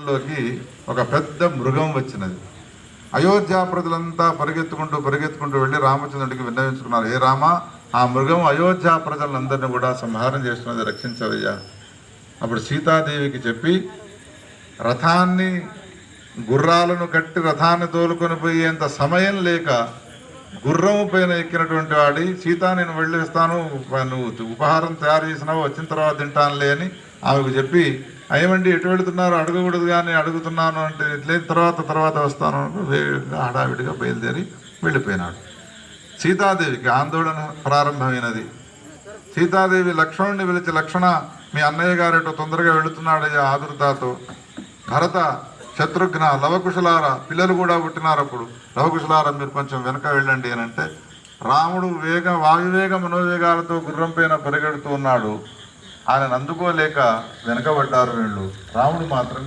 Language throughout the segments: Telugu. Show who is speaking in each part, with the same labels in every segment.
Speaker 1: అరణ్యంలోకి ఒక పెద్ద మృగం వచ్చినది. అయోధ్య ప్రజలంతా పరిగెత్తుకుంటూ వెళ్ళి రామచంద్రుడికి విన్నవించుకున్నారు. ఏ రామ, ఆ మృగం అయోధ్య ప్రజలందరినీ కూడా సంహారం చేస్తున్నది, రక్షించవయ్యా. అప్పుడు సీతాదేవికి చెప్పి రథాన్ని, గుర్రాలను కట్టి రథాన్ని తోలుకొని పోయేంత సమయం లేక గుర్రము పైన ఎక్కినటువంటి వాడి, సీత నేను వెళ్ళిస్తాను, నువ్వు ఉపహారం తయారు చేసినావు, వచ్చిన తర్వాత తింటానులే అని ఆమెకు చెప్పి, ఏమండి ఎటు వెళుతున్నారు, అడగకూడదు కానీ అడుగుతున్నాను అంటే లేదు, తర్వాత వస్తాను వేగంగా హడావిడిగా బయలుదేరి వెళ్ళిపోయినాడు. సీతాదేవికి ఆందోళన ప్రారంభమైనది. సీతాదేవి లక్ష్మణుడిని పిలిచి, లక్ష్మణ మీ అన్నయ్య గారేటో తొందరగా వెళుతున్నాడయ్యా ఆదుర్దాతో. భరత, శత్రుఘ్న, లవకుశలారా, పిల్లలు కూడా పుట్టినారు. అప్పుడు లవకుశలారా మీరు కొంచెం వెనక వెళ్ళండి అని అంటే, రాముడు వాయువేగ మనోవేగాలతో గుర్రం పైన పరిగెడుతూ ఉన్నాడు. ఆయన అందుకోలేక వెనకబడ్డారు వీళ్ళు. రాముడు మాత్రం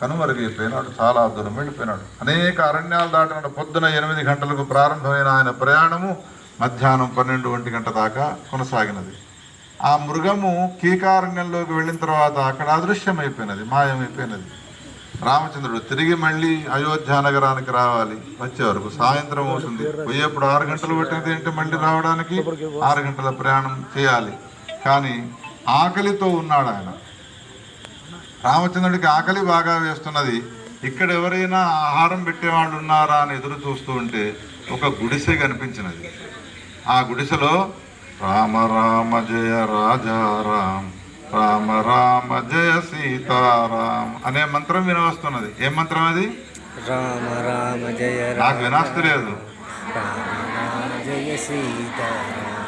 Speaker 1: కనుమరుగైపోయినాడు, చాలా దూరం వెళ్ళిపోయినాడు. అనేక అరణ్యాలు దాటినాడు. పొద్దున 8 గంటలకు ప్రారంభమైన ఆయన ప్రయాణము మధ్యాహ్నం 12 గంట దాకా కొనసాగినది. ఆ మృగము కీకారణ్యంలోకి వెళ్ళిన తర్వాత అక్కడ అదృశ్యమైపోయినది, మాయమైపోయినది. రామచంద్రుడు తిరిగి మళ్ళీ అయోధ్య నగరానికి రావాలి. వచ్చే వరకు సాయంత్రం అవుతుంది. పోయేప్పుడు 6 గంటలు పట్టినది ఏంటి, మళ్ళీ రావడానికి 6 గంటల ప్రయాణం చేయాలి. కానీ ఆకలితో ఉన్నాడు ఆయన. రామచంద్రుడికి ఆకలి బాగా వేస్తున్నది. ఇక్కడ ఎవరైనా ఆహారం పెట్టేవాళ్ళు ఉన్నారా అని ఎదురు చూస్తూ ఉంటే ఒక గుడిసె కనిపించినది. ఆ గుడిసెలో రామ రామ జయ రాజారాం, రామ రామ జయ సీతారాం అనే మంత్రం వినవస్తున్నది. ఏం మంత్రం అది?
Speaker 2: రామ రామ జయ,
Speaker 1: నాకు వినాస్తలేదు.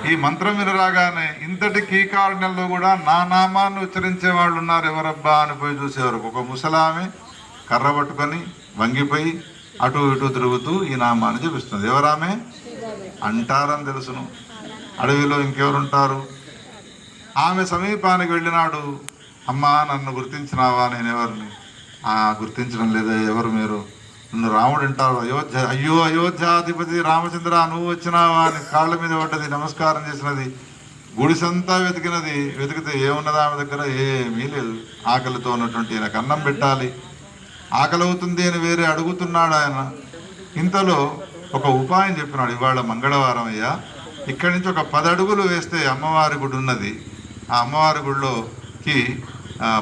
Speaker 1: ఈ మంత్రం వినరాగానే ఇంతటి కీకారణ్యంలో కూడా నా నామాన్ని ఉచ్చరించే వాళ్ళు ఉన్నారు, ఎవరబ్బా అని పోయి చూసేవారు. ఒక ముసలామె కర్ర పట్టుకొని వంగిపోయి అటు ఇటు తిరుగుతూ ఈ నామాన్ని చూపిస్తుంది. ఎవరామె అంటారని తెలుసును, అడవిలో ఇంకెవరుంటారు. ఆమె సమీపానికి వెళ్ళినాడు. అమ్మా నన్ను గుర్తించినావా, నేను ఎవరిని? గుర్తించడం లేదా, ఎవరు మీరు? నన్ను రాముడు అంటారు. అయ్యో అయోధ్యాధిపతి రామచంద్ర నువ్వు వచ్చినావా అని కాళ్ళ మీద పడ్డది, నమస్కారం చేసినది. గుడిసంతా వెతికితే ఏమున్నది ఆమె దగ్గర? ఏమీ లేదు. ఆకలితో ఉన్నటువంటి ఈయనకు అన్నం పెట్టాలి, ఆకలి అవుతుంది అని వేరే అడుగుతున్నాడు ఆయన. ఇంతలో ఒక ఉపాయం చెప్పినాడు. ఇవాళ మంగళవారం అయ్యా, ఇక్కడి నుంచి ఒక 10 అడుగులు వేస్తే అమ్మవారి గుడి ఉన్నది. ఆ అమ్మవారి గుడిలోకి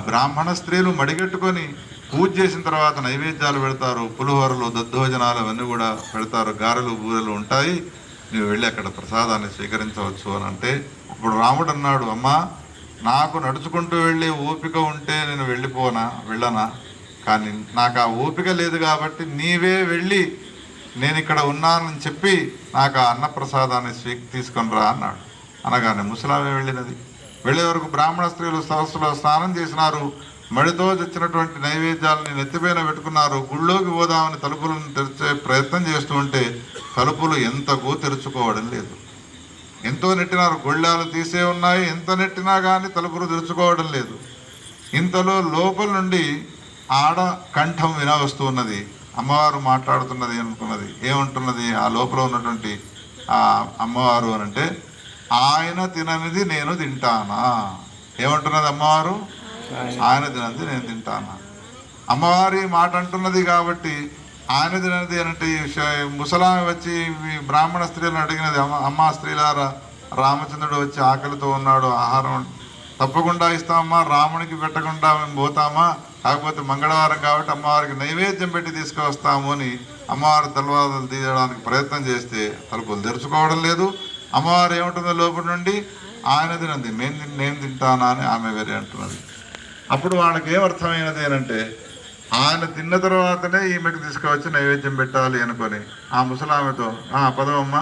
Speaker 1: బ్రాహ్మణ స్త్రీలు మడిగట్టుకొని పూజ చేసిన తర్వాత నైవేద్యాలు పెడతారు. పులిహోరలు, దద్దోజనాలు అవన్నీ కూడా పెడతారు. గారెలు, బూరెలు ఉంటాయి. నువ్వు వెళ్ళి అక్కడ ప్రసాదాన్ని స్వీకరించవచ్చు అని అంటే, ఇప్పుడు రాముడు అన్నాడు, అమ్మా నాకు నడుచుకుంటూ వెళ్ళే ఓపిక ఉంటే నేను వెళ్ళనా? కానీ నాకు ఆ ఓపిక లేదు కాబట్టి నీవే వెళ్ళి నేను ఇక్కడ ఉన్నానని చెప్పి నాకు ఆ అన్నప్రసాదాన్ని తీసుకొని రా అన్నాడు. అనగానే ముసలామే వెళ్ళినది. వెళ్ళే వరకు బ్రాహ్మణ స్త్రీలు సరస్సులో స్నానం చేసినారు. మడితో తెచ్చినటువంటి నైవేద్యాలని నెత్తిపైన పెట్టుకున్నారు. గుళ్ళోకి పోదామని తలుపులను తెరిచే ప్రయత్నం చేస్తూ ఉంటే తలుపులు ఎంతకు తెరుచుకోవడం లేదు. ఎంతో నెట్టినారు, గొళ్ళాలు తీసే ఉన్నాయి. ఎంత నెట్టినా కానీ తలుపులు తెరుచుకోవడం లేదు. ఇంతలో లోపల నుండి ఆడ కంఠం వినవస్తూ ఉన్నది. అమ్మవారు మాట్లాడుతున్నది అనుకున్నది. ఏమంటున్నది ఆ లోపల ఉన్నటువంటి ఆ అమ్మవారు అని అంటే, ఆయన తిననిది నేను తింటానా? ఏమంటున్నది అమ్మవారు? ఆయన తినది నేను తింటానా. అమ్మవారి మాట అంటున్నది కాబట్టి ఆయన తినది అంటే, ముసలామె వచ్చి బ్రాహ్మణ స్త్రీలను అడిగినది, అమ్మ స్త్రీలారా, రామచంద్రుడు వచ్చి ఆకలితో ఉన్నాడు, ఆహారం తప్పకుండా ఇస్తామమ్మా, రామునికి పెట్టకుండా మేము పోతామా? కాకపోతే మంగళవారం కాబట్టి అమ్మవారికి నైవేద్యం పెట్టి తీసుకువస్తాము అని అమ్మవారి తలవాదలు తీయడానికి ప్రయత్నం చేస్తే తలుపులు తెరుచుకోవడం లేదు. అమ్మవారు ఏముంటుందో లోపల నుండి, ఆయన తినంది నేను తింటానా అని ఆమె వేరే అంటున్నది. అప్పుడు వాళ్ళకి ఏమర్థమైనది అంటే, ఆయన తిన్న తర్వాతనే ఈమెకు తీసుకువచ్చి నైవేద్యం పెట్టాలి అనుకొని ఆ ముసలామెతో, పదవమ్మ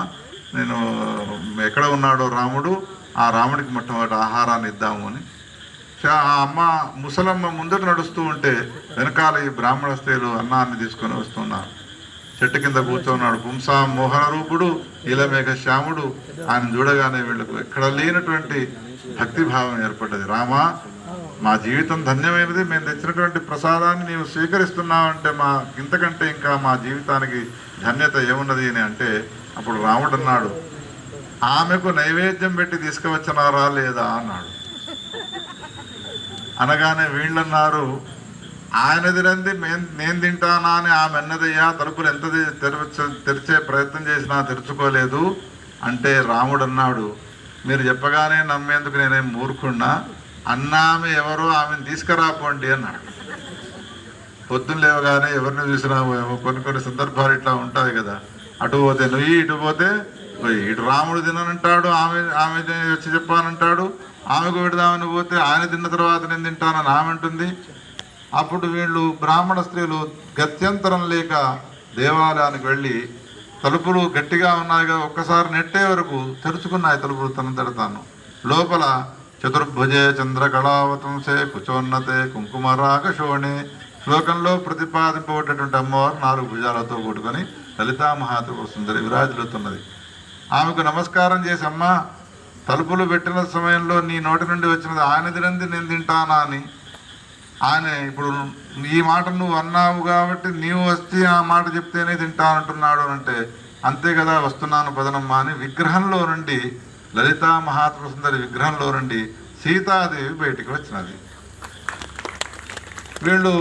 Speaker 1: నేను ఎక్కడ ఉన్నాడో రాముడు, ఆ రాముడికి మొట్టమొదటి ఆహారాన్ని ఇద్దాము అని ఆ అమ్మ ముసలమ్మ ముందట నడుస్తూ ఉంటే వెనకాల ఈ బ్రాహ్మణ స్త్రీలు అన్నాన్ని తీసుకొని వస్తున్నారు. చెట్టు కింద కూర్చున్నాడు. పుంసా మోహన రూపుడు, ఇలమేఘ శ్యాముడు. ఆయన చూడగానే వీళ్ళకు ఎక్కడ లేనటువంటి భక్తిభావం ఏర్పడ్డది. రామా, మా జీవితం ధన్యమైనది, మేము తెచ్చినటువంటి ప్రసాదాన్ని నీవు స్వీకరిస్తున్నావంటే ఇంతకంటే ఇంకా మా జీవితానికి ధన్యత ఏమున్నది అని అంటే, అప్పుడు రాముడు అన్నాడు, ఆమెకు నైవేద్యం పెట్టి తీసుకువచ్చినారా లేదా అన్నాడు. అనగానే వీళ్ళన్నారు, ఆయన తినంది నేను తింటానా అని ఆమె అన్నదయ్యా, తలుపులు ఎంత తెరిచే ప్రయత్నం చేసినా తెరుచుకోలేదు అంటే రాముడు అన్నాడు, మీరు చెప్పగానే నమ్మేందుకు నేనేం మూర్ఖున్నా, అన్నామె ఎవరో ఆమెను తీసుకురాపోండి అన్నాడు. పొద్దున్న లేవగానే ఎవరిని చూసినా కొన్ని సందర్భాలు ఇట్లా ఉంటాయి కదా, అటు పోతే నువ్వు ఇటు పోతే ఇటు రాముడు తిననంటాడు, ఆమె వచ్చి చెప్పానంటాడు, ఆమెకు పెడదామని పోతే ఆయన తిన్న తర్వాత నేను తింటానని ఆమె అంటుంది. అప్పుడు వీళ్ళు బ్రాహ్మణ స్త్రీలు గత్యంతరం లేక దేవాలయానికి వెళ్ళి తలుపులు గట్టిగా ఉన్నాయిగా ఒక్కసారి నెట్టే వరకు తెరుచుకున్నాయి తలుపులు తనంతట తాను. లోపల చతుర్భుజే చంద్రకళావతంసే కుచోన్నతే కుంకుమరాగశోణే శ్లోకంలో ప్రతిపాదింపబడ్డటువంటి అమ్మవారు 4 భుజాలతో కూడుకొని లలితా మహాత్రిపుర సుందరి విరాజిల్లుతున్నది. ఆమెకు నమస్కారం చేసి, అమ్మ తలుపులు పెట్టిన సమయంలో నీ నోటి నుండి వచ్చినది ఆయన తినంది నేను తింటానా అని, ఆయన ఇప్పుడు ఈ మాట నువ్వు అన్నావు కాబట్టి నీవు వచ్చి ఆ మాట చెప్తేనే తింటానంటున్నాడు అంటే, అంతే కదా వస్తున్నాను పదనమ్మా అని విగ్రహంలో నుండి లలితా మహాత్రిపుర సుందరి విగ్రహంలో నుండి సీతాదేవి బయటికి వచ్చినది. వీళ్ళు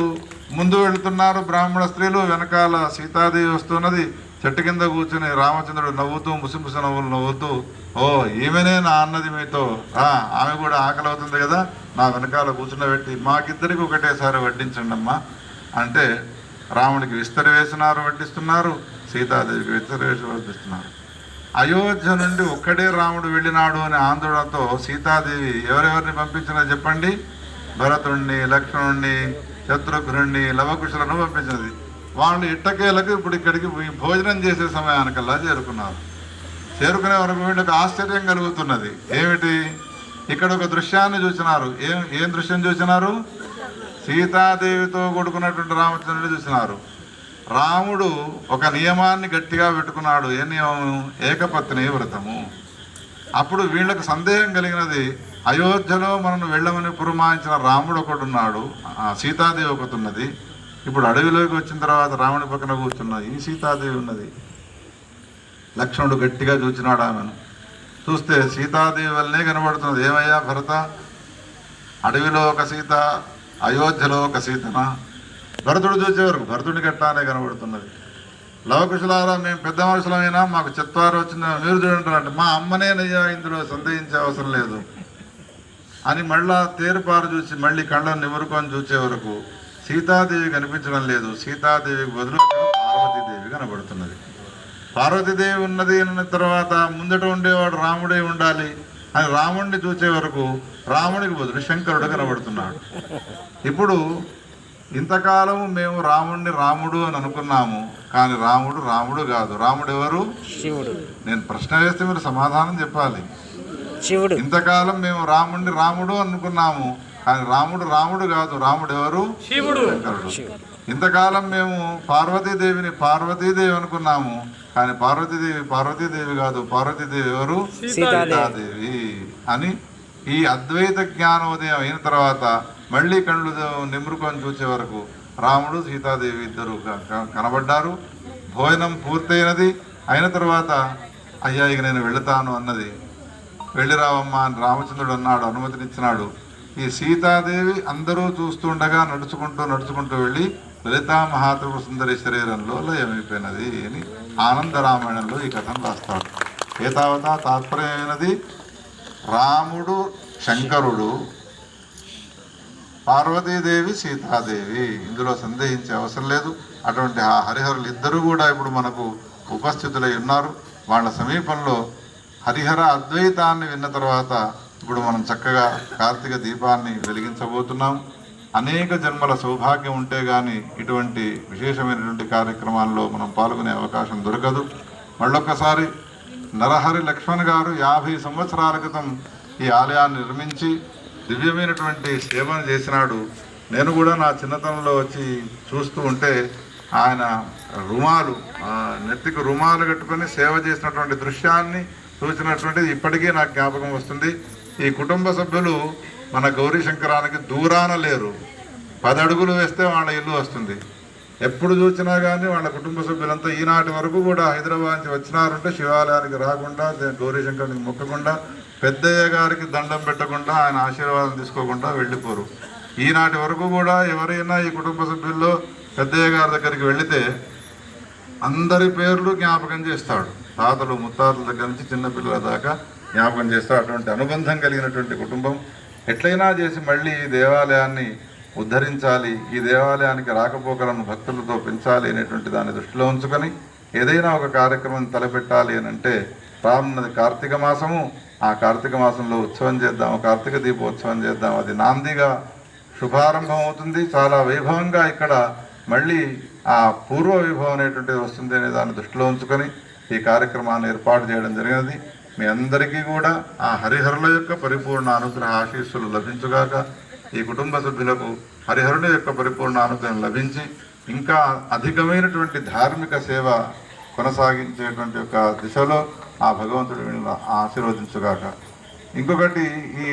Speaker 1: ముందు వెళుతున్నారు బ్రాహ్మణ స్త్రీలు, వెనకాల సీతాదేవి వస్తున్నది. చెట్టు కింద కూర్చుని రామచంద్రుడు నవ్వుతూ ముసిముసి నవ్వులు నవ్వుతూ, ఓ ఈమెనే నా అన్నది మీతో, ఆమె కూడా ఆకలి అవుతుంది కదా, నా వెనకాల కూర్చున్నబెట్టి మాకిద్దరికి ఒకటేసారి వడ్డించండి అమ్మా అంటే రాముడికి విస్తరి వేసినారు వడ్డిస్తున్నారు, సీతాదేవికి విస్తరి వేసి వడ్డిస్తున్నారు. అయోధ్య నుండి ఒక్కడే రాముడు వెళ్ళినాడు అనే ఆందోళనతో సీతాదేవి ఎవరెవరిని పంపించినా చెప్పండి, భరతుణ్ణి, లక్ష్మణుణ్ణి, శత్రుఘ్నుణ్ణి, లవకుశులను పంపించినది. వాళ్ళు ఇట్టకేలకు ఇప్పుడు ఇక్కడికి భోజనం చేసే సమయానికల్లా చేరుకున్నారు. చేరుకునే వరకు వీళ్ళకి ఆశ్చర్యం కలుగుతున్నది. ఏమిటి, ఇక్కడ ఒక దృశ్యాన్ని చూసినారు. ఏం దృశ్యం చూసినారు? సీతాదేవితో కూడుకున్నటువంటి రామచంద్రుడు చూసినారు. రాముడు ఒక నియమాన్ని గట్టిగా పెట్టుకున్నాడు. ఏ నియమము? ఏకపత్ని వ్రతము. అప్పుడు వీళ్ళకు సందేహం కలిగినది, అయోధ్యలో మనను వెళ్ళమని పురమాయించిన రాముడు ఒకడున్నాడు, సీతాదేవి ఒకతున్నది. ఇప్పుడు అడవిలోకి వచ్చిన తర్వాత రాముడి పక్కన కూర్చున్నది ఈ సీతాదేవి ఉన్నది. లక్ష్మణుడు గట్టిగా చూచినాడు ఆమెను. చూస్తే సీతాదేవి వల్లనే కనబడుతున్నది. ఏమయ్యా భరత, అడవిలో ఒక సీత, అయోధ్యలో ఒక సీతన? భరతుడు చూసేవరకు భరతుడి గట్టానే కనబడుతున్నది. లవకుశులారా, మేము పెద్ద మనుషులమైనా మాకు చెత్తారు వచ్చింది, మీరు చూడంటారంటే మా అమ్మనేనయ్యా, ఇందులో సందేహించే అవసరం లేదు అని మళ్ళా తేరుపారు చూసి మళ్ళీ కళ్ళను నిమురుకొని చూసే వరకు సీతాదేవి కనిపించడం లేదు. సీతాదేవికి బదులు పార్వతీదేవి కనబడుతున్నది. పార్వతీదేవి ఉన్నది అన్న తర్వాత ముందట ఉండేవాడు రాముడే ఉండాలి అని రాముడిని చూసే వరకు రాముడికి బదులు శంకరుడు కనబడుతున్నాడు. ఇప్పుడు ఇంతకాలం మేము రాముడిని రాముడు అని అనుకున్నాము, కానీ రాముడు రాముడు కాదు. రాముడు ఎవరు?
Speaker 2: శివుడు.
Speaker 1: నేను ప్రశ్న వేస్తే మీరు సమాధానం చెప్పాలి.
Speaker 2: శివుడు.
Speaker 1: ఇంతకాలం మేము రాముడిని రాముడు అనుకున్నాము, కానీ రాముడు రాముడు కాదు. రాముడు ఎవరు?
Speaker 2: శివుడు.
Speaker 1: శంకరుడు. ఇంతకాలం మేము పార్వతీదేవిని పార్వతీదేవి అనుకున్నాము, కానీ పార్వతీదేవి కాదు. పార్వతీదేవి ఎవరు? సీతాదేవి అని ఈ అద్వైత జ్ఞానోదయం అయిన తర్వాత మళ్ళీ కళ్ళు నిమ్రుకొని చూసే వరకు రాముడు సీతాదేవి ఇద్దరు కనబడ్డారు. భోజనం పూర్తయినది. అయిన తర్వాత అయ్యా ఇక నేను వెళుతాను అన్నది. వెళ్ళిరావమ్మా అని రామచంద్రుడు అన్నాడు, అనుమతినిచ్చినాడు. ఈ సీతాదేవి అందరూ చూస్తుండగా నడుచుకుంటూ వెళ్ళి లలితా మహాత్రిపుర సుందరి శరీరంలో లయమైపోయినది అని ఆనందరామాయణంలో ఈ కథను రాస్తాడు. ఏతావత తాత్పర్యమైనది, రాముడు శంకరుడు, పార్వతీదేవి సీతాదేవి, ఇందులో సందేహించే అవసరం లేదు. అటువంటి ఆ హరిహరులు ఇద్దరు కూడా ఇప్పుడు మనకు ఉపస్థితులై ఉన్నారు. వాళ్ళ సమీపంలో హరిహర అద్వైతాన్ని విన్న తర్వాత ఇప్పుడు మనం చక్కగా కార్తీక దీపాన్ని వెలిగించబోతున్నాం. అనేక జన్మల సౌభాగ్యం ఉంటే కానీ ఇటువంటి విశేషమైనటువంటి కార్యక్రమాల్లో మనం పాల్గొనే అవకాశం దొరకదు. మళ్ళొక్కసారి నరహరి లక్ష్మణ్ గారు 50 సంవత్సరాల క్రితం ఈ ఆలయాన్ని నిర్మించి దివ్యమైనటువంటి సేవను చేసినాడు. నేను కూడా నా చిన్నతనంలో వచ్చి చూస్తూ ఉంటే ఆయన నెత్తికి రుమాలు కట్టుకొని సేవ చేసినటువంటి దృశ్యాన్ని చూసినటువంటిది ఇప్పటికీ నాకు జ్ఞాపకం వస్తుంది. ఈ కుటుంబ సభ్యులు మన గౌరీ శంకరానికి దూరాన లేరు. 10 అడుగులు వేస్తే వాళ్ళ ఇల్లు వస్తుంది. ఎప్పుడు చూసినా కానీ వాళ్ళ కుటుంబ సభ్యులంతా ఈనాటి వరకు కూడా హైదరాబాద్ నుంచి వచ్చినారంటే శివాలయానికి రాకుండా, గౌరీ శంకరునికి మొక్కకుండా, పెద్దయ్య గారికి దండం పెట్టకుండా, ఆయన ఆశీర్వాదం తీసుకోకుండా వెళ్ళిపోరు. ఈనాటి వరకు కూడా ఎవరైనా ఈ కుటుంబ సభ్యుల్లో పెద్దయ్య గారి దగ్గరికి వెళితే అందరి పేర్లు జ్ఞాపకం చేస్తాడు. తాతలు ముత్తాతల దగ్గర నుంచి చిన్నపిల్లల దాకా జ్ఞాపకం చేస్తాడు. అటువంటి అనుబంధం కలిగినటువంటి కుటుంబం. ఎట్లయినా చేసి మళ్ళీ ఈ దేవాలయాన్ని ఉద్ధరించాలి, ఈ దేవాలయానికి రాకపోకలను భక్తులతో పెంచాలి అనేటువంటి దాన్ని దృష్టిలో ఉంచుకొని ఏదైనా ఒక కార్యక్రమం తలపెట్టాలి అని అంటే రానున్నది కార్తీక మాసము. ఆ కార్తీక మాసంలో ఉత్సవం చేద్దాం, కార్తీక దీపోత్సవం చేద్దాం. అది నాందిగా శుభారంభం అవుతుంది. చాలా వైభవంగా ఇక్కడ మళ్ళీ ఆ పూర్వ వైభవం అనేటువంటిది వస్తుంది అనే దాన్ని దృష్టిలో ఉంచుకొని ఈ కార్యక్రమాన్ని ఏర్పాటు చేయడం జరిగినది. మీ అందరికీ కూడా ఆ హరిహరుల యొక్క పరిపూర్ణ అనుగ్రహ ఆశీస్సులు లభించుగాక. ఈ కుటుంబ సభ్యులకు హరిహరుల యొక్క పరిపూర్ణ అనుగ్రహం లభించి ఇంకా అధికమైనటువంటి ధార్మిక సేవ కొనసాగించేటువంటి ఒక దిశలో ఆ భగవంతుడు వీళ్ళని ఆశీర్వదించుగాక. ఇంకొకటి, ఈ